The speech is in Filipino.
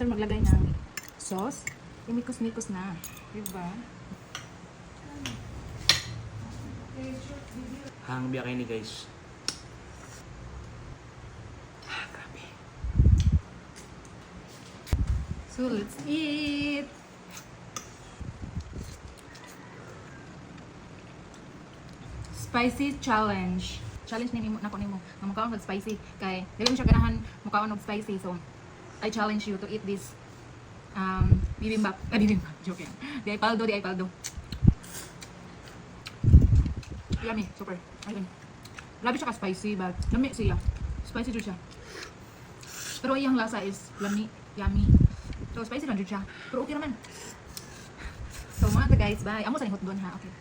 after maglagay ng sauce, imikos-mikos na. Diba? Hang biya kayo ni guys. Grabe. So, let's eat! Spicy challenge. Challenge nimo nako nimo nga mukaon og spicy kay dili mo siya ganahan mukaon og spicy, so I challenge you to eat this bibimbap. Bibimbap, joke yan. Di ay paldo. Yummy, super. Ayun. Grabe siya ka spicy, but lami siya. Spicy jud siya. Pero iyang lasa is lami, yummy. So spicy lang jud siya. Pero okay naman. So mga guys, bye. Amo sa hot doon ha. Okay.